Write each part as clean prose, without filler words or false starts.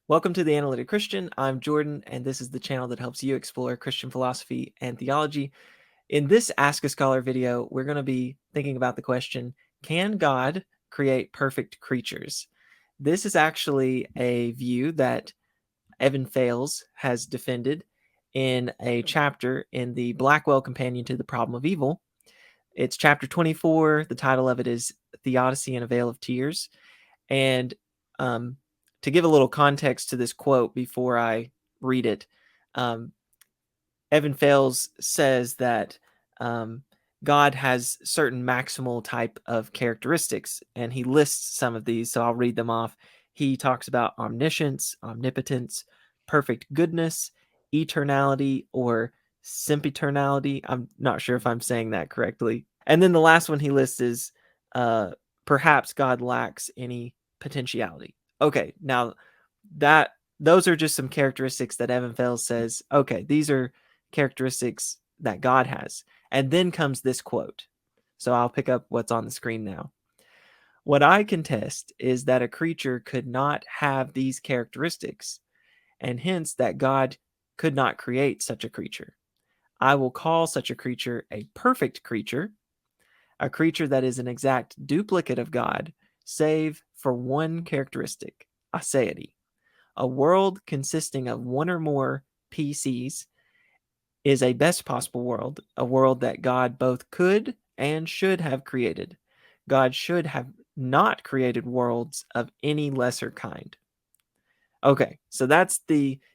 Welcome to the Analytic Christian. I'm Jordan, and this is the channel that helps you explore Christian philosophy and theology. In this Ask a Scholar video, we're going to be thinking about the question, can God create perfect creatures? This is actually a view that Evan Fales has defended in a chapter in the Blackwell Companion to the Problem of Evil. It's chapter 24. The title of it is Theodicy and a Veil of Tears. And to give a little context to this quote before I read it, Evan Fales says that God has certain maximal type of characteristics, and he lists some of these, so I'll read them off. He talks about omniscience, omnipotence, perfect goodness, eternality, or sempiternality. I'm not sure if I'm saying that correctly. And then the last one he lists is perhaps God lacks any potentiality. Okay, now those are just some characteristics that Evan Fales says, okay, these are characteristics that God has. And then comes this quote. So I'll pick up what's on the screen now. What I contest is that a creature could not have these characteristics, and hence that God could not create such a creature. I will call such a creature a perfect creature, a creature that is an exact duplicate of God, save for one characteristic, aseity. A world consisting of one or more PCs is a best possible world, a world that God both could and should have created. God should have not created worlds of any lesser kind. Okay, so that's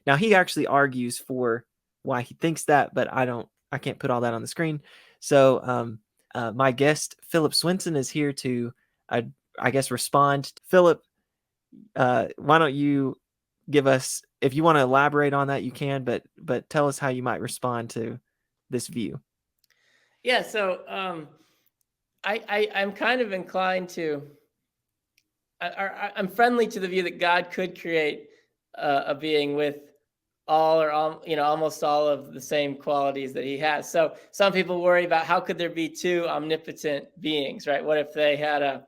now he actually argues for why he thinks that, but I can't put all that on the screen. So my guest, Philip Swenson, is here to, I guess, respond. Philip, why don't you give us, if you want to elaborate on that, you can, but tell us how you might respond to this view. Yeah, so I'm kind of inclined to, I'm friendly to the view that God could create a being with almost all of the same qualities that he has. So some people worry about how could there be two omnipotent beings, right? What if they had a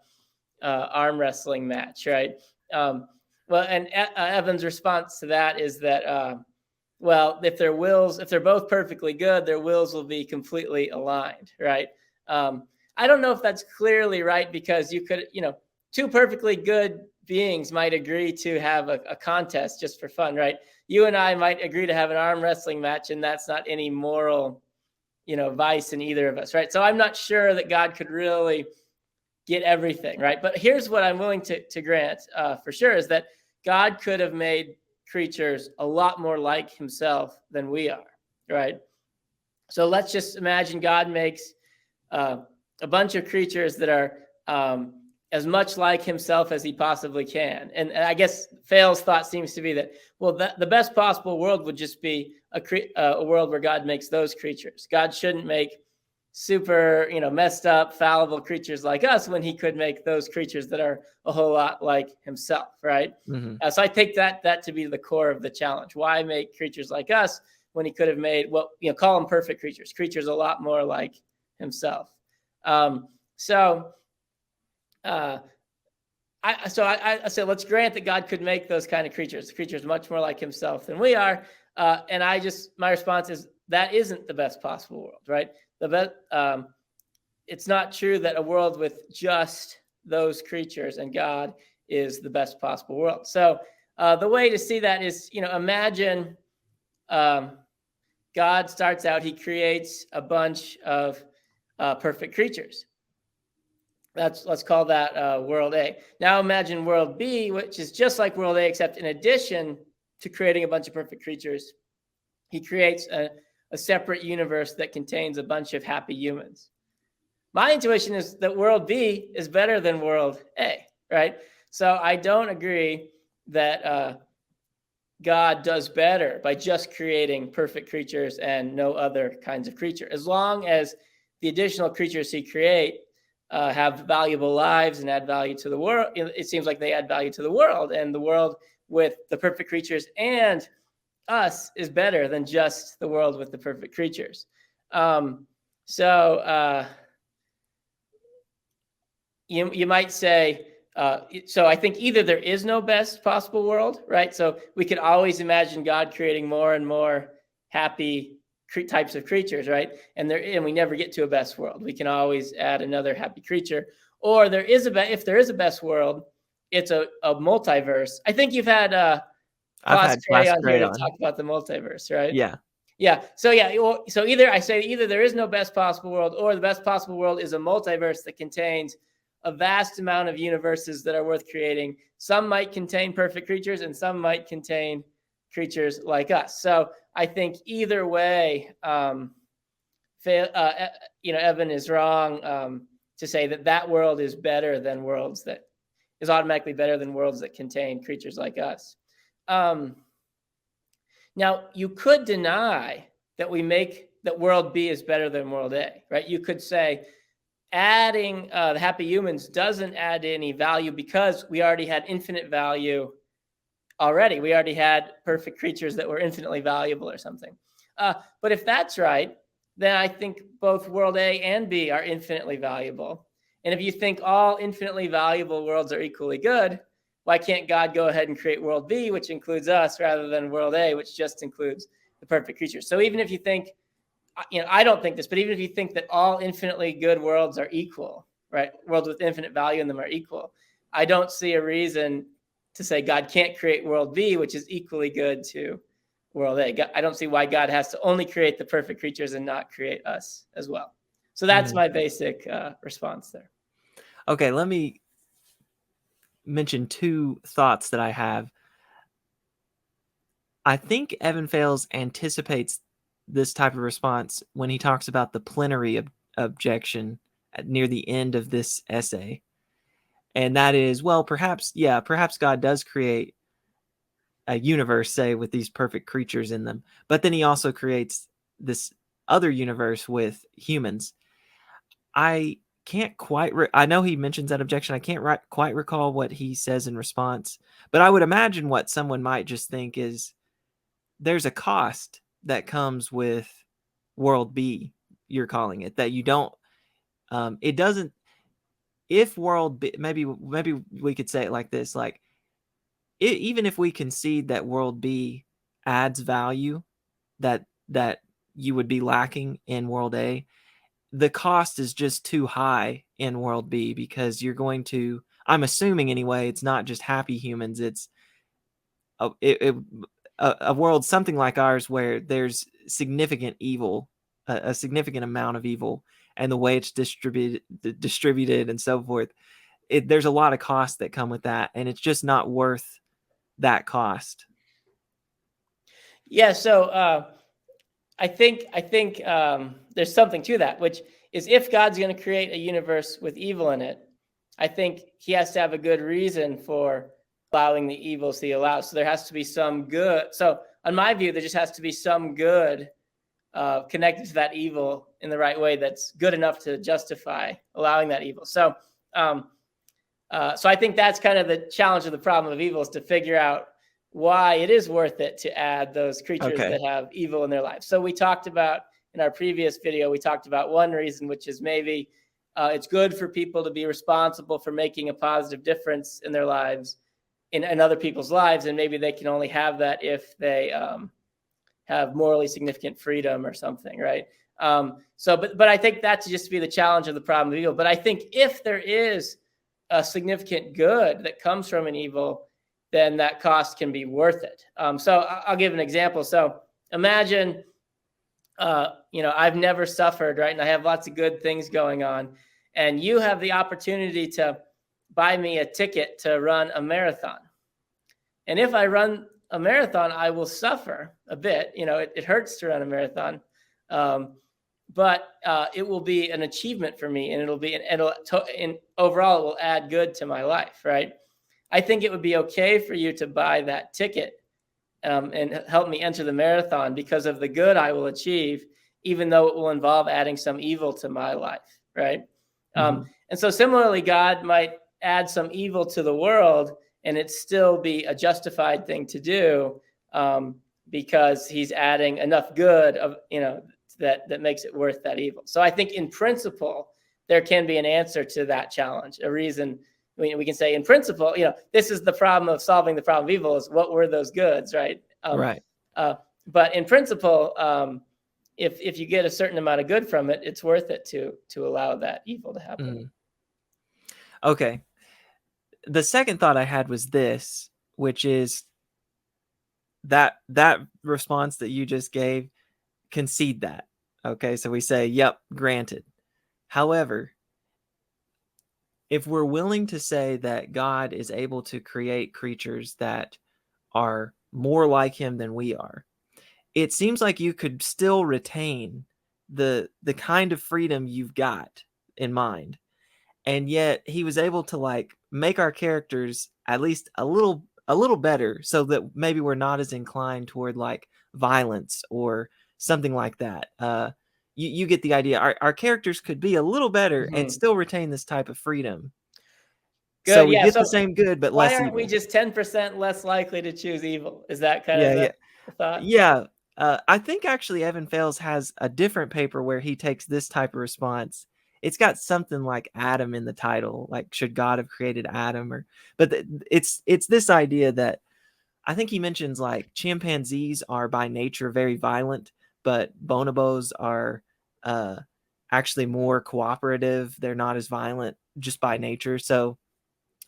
arm wrestling match, right? Well, and Evan's response to that is that, well, if they're both perfectly good, their wills will be completely aligned, right? I don't know if that's clearly right, because you could, two perfectly good beings might agree to have a contest just for fun, right? You and I might agree to have an arm wrestling match, and that's not any moral, vice in either of us, right? So I'm not sure that God could really get everything, right? But here's what I'm willing to grant for sure, is that God could have made creatures a lot more like himself than we are, right? So let's just imagine God makes a bunch of creatures that are as much like himself as he possibly can. And I guess Fales' thought seems to be that, well, the best possible world would just be a world where God makes those creatures. God shouldn't make super, messed up, fallible creatures like us when he could make those creatures that are a whole lot like himself, right? Mm-hmm. So I take that to be the core of the challenge. Why make creatures like us when he could have made, call them perfect creatures a lot more like himself. I say, let's grant that God could make those kind of creatures much more like himself than we are. And my response is that isn't the best possible world, right? It's not true that a world with just those creatures and God is the best possible world. So the way to see that is, imagine God starts out, he creates a bunch of perfect creatures. Let's call that world A. Now imagine world B, which is just like world A, except in addition to creating a bunch of perfect creatures, he creates a separate universe that contains a bunch of happy humans. My intuition is that world B is better than world A, right? So I don't agree that God does better by just creating perfect creatures and no other kinds of creature. As long as the additional creatures he creates have valuable lives and add value to the world, it seems like they add value to the world, and the world with the perfect creatures and us is better than just the world with the perfect creatures. You might say, So I think either there is no best possible world, right? So we could always imagine God creating more and more happy types of creatures, right? And we never get to a best world. We can always add another happy creature. Or if there is a best world, it's a multiverse. I think you've had I've Class had Trey Class on here Gray to on. talk about the multiverse, right? Yeah. Yeah. So yeah. So either there is no best possible world, or the best possible world is a multiverse that contains a vast amount of universes that are worth creating. Some might contain perfect creatures, and some might contain creatures like us. So I think either way, Evan is wrong to say that world is better than worlds that is automatically better than worlds that contain creatures like us. Now, you could deny that world B is better than world A, right? You could say adding the happy humans doesn't add any value because we already had infinite value already. We already had perfect creatures that were infinitely valuable or something. But if that's right, then I think both world A and B are infinitely valuable. And if you think all infinitely valuable worlds are equally good, why can't God go ahead and create world B, which includes us, rather than world A, which just includes the perfect creatures? So even if you think, I don't think this, but even if you think that all infinitely good worlds are equal, right? Worlds with infinite value in them are equal. I don't see a reason to say God can't create world B, which is equally good to world A. I don't see why God has to only create the perfect creatures and not create us as well. So that's my basic response there. Okay, let me mention two thoughts that I have. I think Evan Fales anticipates this type of response when he talks about the plenary objection near the end of this essay. And that is, well, perhaps God does create a universe, say, with these perfect creatures in them, but then he also creates this other universe with humans. I can't quite I know he mentions that objection. I can't quite recall what he says in response, but I would imagine what someone might just think is there's a cost that comes with world B, you're calling it, that you don't it doesn't, if world B, maybe we could say it like this, like even if we concede that world B adds value that you would be lacking in world A, the cost is just too high in world B, because you're going to, I'm assuming anyway, it's not just happy humans, it's a world something like ours where there's significant evil, a significant amount of evil, and the way it's distributed and so forth. There's a lot of costs that come with that, and it's just not worth that cost. Yeah. So I think there's something to that, which is, if God's going to create a universe with evil in it, I think he has to have a good reason for allowing the evils he allows. So there has to be some good. So on my view, there just has to be some good connected to that evil in the right way that's good enough to justify allowing that evil. So I think that's kind of the challenge of the problem of evil, is to figure out why it is worth it to add those creatures that have evil in their lives. So we talked about, in our previous video, we talked about one reason, which is maybe it's good for people to be responsible for making a positive difference in their lives, in other people's lives. And maybe they can only have that if they have morally significant freedom or something, right? But I think that's just to be the challenge of the problem of evil. But I think if there is a significant good that comes from an evil, then that cost can be worth it. So I'll give an example. So imagine, I've never suffered, right? And I have lots of good things going on. And you have the opportunity to buy me a ticket to run a marathon. And if I run a marathon, I will suffer a bit. It hurts to run a marathon. But it will be an achievement for me, and overall it will add good to my life, right? I think it would be okay for you to buy that ticket and help me enter the marathon because of the good I will achieve, even though it will involve adding some evil to my life, right? And so similarly, God might add some evil to the world, and it still be a justified thing to do because he's adding enough good that makes it worth that evil. So I think in principle, there can be an answer to that challenge, a reason we can say in principle, this is the problem of solving the problem of evil, is what were those goods, right? Right. But in principle, if you get a certain amount of good from it, it's worth it to allow that evil to happen. Mhm. Okay. The second thought I had was this, which is that response that you just gave, concede that. Okay, so we say, yep, granted. However, if we're willing to say that God is able to create creatures that are more like him than we are, it seems like you could still retain the kind of freedom you've got in mind. And yet he was able to like make our characters at least a little better, so that maybe we're not as inclined toward like violence or something like that. You get the idea. Our characters could be a little better and Mhm. still retain this type of freedom. So Good. we Yeah. get the So same good but why less aren't we evil. just 10% less likely to choose evil? Is that kind of Yeah, the thought? yeah. I think actually Evan Fales has a different paper where he takes this type of response. It's got something like Adam in the title, like should God have created Adam, or but it's this idea that I think he mentions like chimpanzees are by nature very violent, but bonobos are uh, actually more cooperative. They're not as violent just by nature. So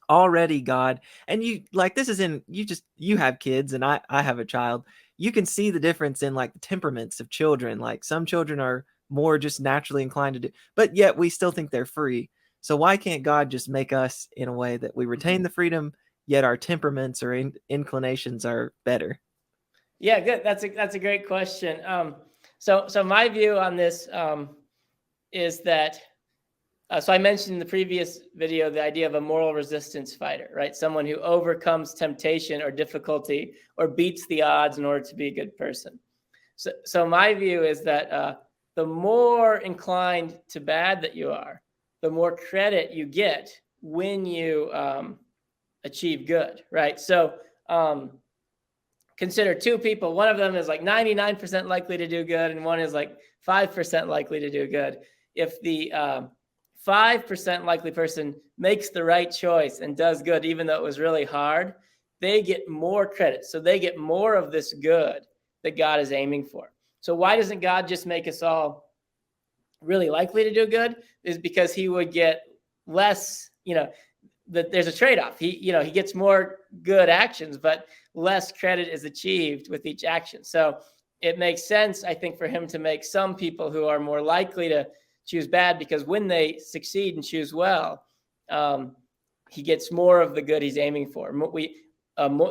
already God, and you like this is in you have kids and I have a child. You can see the difference in like the temperaments of children. Like some children are more just naturally inclined to do, but yet we still think they're free. So why can't God just make us in a way that we retain Mhm. the freedom, yet our temperaments or inclinations are better? Yeah, good. That's a great question. So my view on this is that so I mentioned in the previous video the idea of a moral resistance fighter, right? Someone who overcomes temptation or difficulty or beats the odds in order to be a good person. So my view is that the more inclined to bad that you are, the more credit you get when you achieve good, right? So consider two people. One of them is like 99% likely to do good, and one is like 5% likely to do good. If the 5% likely person makes the right choice and does good, even though it was really hard, they get more credit. So they get more of this good that God is aiming for. So why doesn't God just make us all really likely to do good? Is because he would get less, that there's a trade-off. He gets more good actions, but less credit is achieved with each action. So it makes sense, I think, for him to make some people who are more likely to choose bad, because when they succeed and choose well, um, he gets more of the good he's aiming for.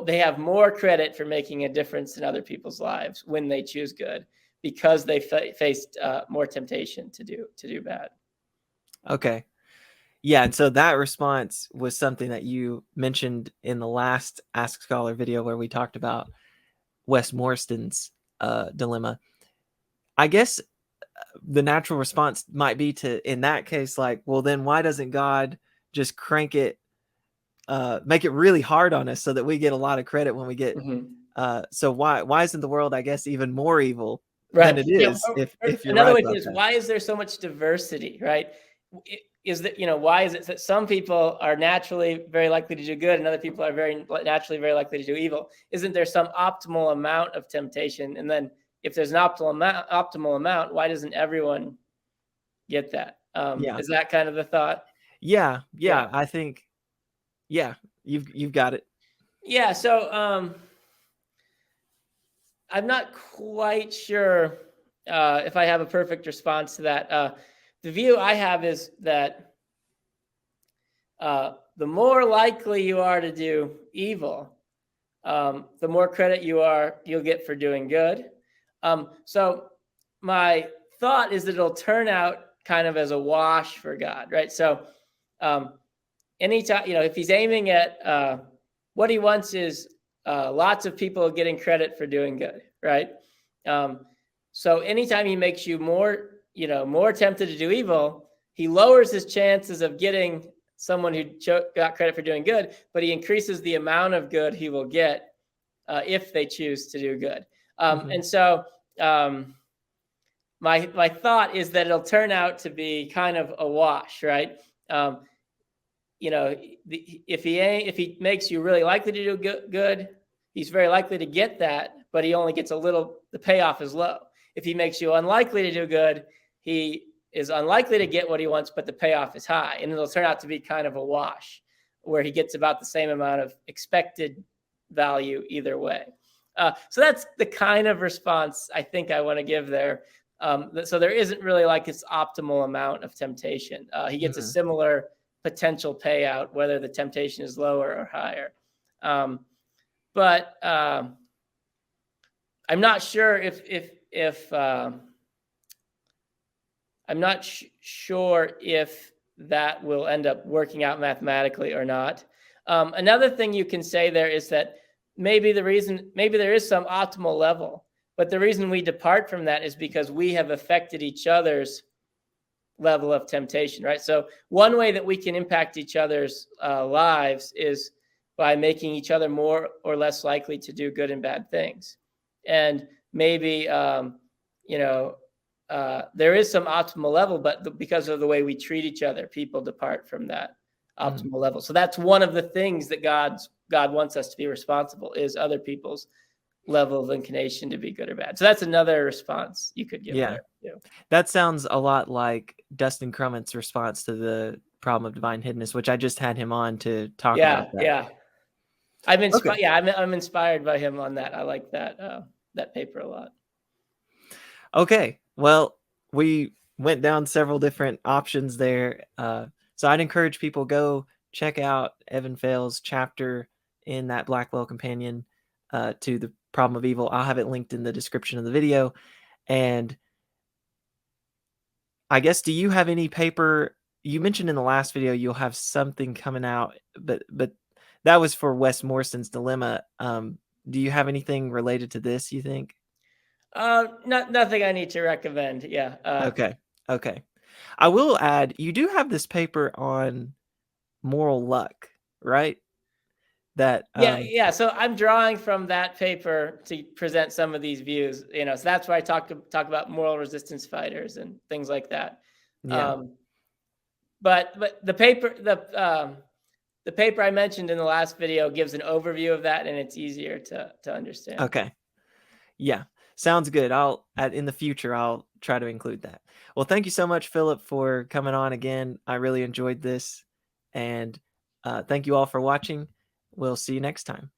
They have more credit for making a difference in other people's lives when they choose good, because they faced more temptation to do bad. Okay. Yeah, and so that response was something that you mentioned in the last Ask Scholar video where we talked about Wes Morriston's dilemma. I guess the natural response might be to, in that case, like, well, then why doesn't God just crank it, make it really hard on us so that we get a lot of credit when we get, Mm-hmm. so why isn't the world, I guess, even more evil than Right. it Yeah. is if you're Another right way about is, that? why is there so much diversity, right? Is that, why is it that some people are naturally very likely to do good and other people are very naturally very likely to do evil? Isn't there some optimal amount of temptation? And then if there's an optimal amount, why doesn't everyone get that? Yeah. Is that kind of the thought? Yeah. Yeah. Yeah. I think, yeah, you've got it. Yeah. So I'm not quite sure if I have a perfect response to that. The view I have is that the more likely you are to do evil, the more credit you'll get for doing good. So my thought is that it'll turn out kind of as a wash for God, right? So um, anytime, if he's aiming at what he wants is lots of people getting credit for doing good, right? Um, so anytime he makes you more tempted to do evil, he lowers his chances of getting someone who got credit for doing good, but he increases the amount of good he will get if they choose to do good. Hmm. And so my thought is that it'll turn out to be kind of a wash, right? Um, if he makes you really likely to do good, he's very likely to get that, but he only gets a little. The payoff is low. If he makes you unlikely to do good, he is unlikely to get what he wants, but the payoff is high, and it'll turn out to be kind of a wash, where he gets about the same amount of expected value either way. So that's the kind of response I think I want to give there. So there isn't really like this optimal amount of temptation. He gets a similar potential payout, whether the temptation is lower or higher. But I'm not sure if I'm not sure if that will end up working out mathematically or not. Another thing you can say there is that maybe there is some optimal level, but the reason we depart from that is because we have affected each other's level of temptation, right? So one way that we can impact each other's lives is by making each other more or less likely to do good and bad things. And maybe, there is some optimal level, but because of the way we treat each other, people depart from that optimal level. So that's one of the things that God wants us to be responsible, is other people's level of inclination to be good or bad. So that's another response you could give there. Yeah. That sounds a lot like Dustin Crummets' response to the problem of divine hiddenness, which I just had him on to talk about that. Yeah. I'm inspired by him on that. I like that paper a lot. Okay. Well, we went down several different options there. So I'd encourage people, go check out Evan Fales' chapter in that Blackwell Companion to the problem of evil. I'll have it linked in the description of the video. And I guess, do you have any paper? You mentioned in the last video you'll have something coming out, but that was for Wes Morrison's dilemma. Do you have anything related to this, you think? Nothing I need to recommend. Yeah. Okay. I will add, you do have this paper on moral luck, right? That yeah. So I'm drawing from that paper to present some of these views. So that's why I talk about moral resistance fighters and things like that. Yeah. But the paper I mentioned in the last video gives an overview of that, and it's easier to understand. Okay. Yeah. Sounds good. In the future, I'll try to include that. Well, thank you so much, Philip, for coming on again. I really enjoyed this, and thank you all for watching. We'll see you next time.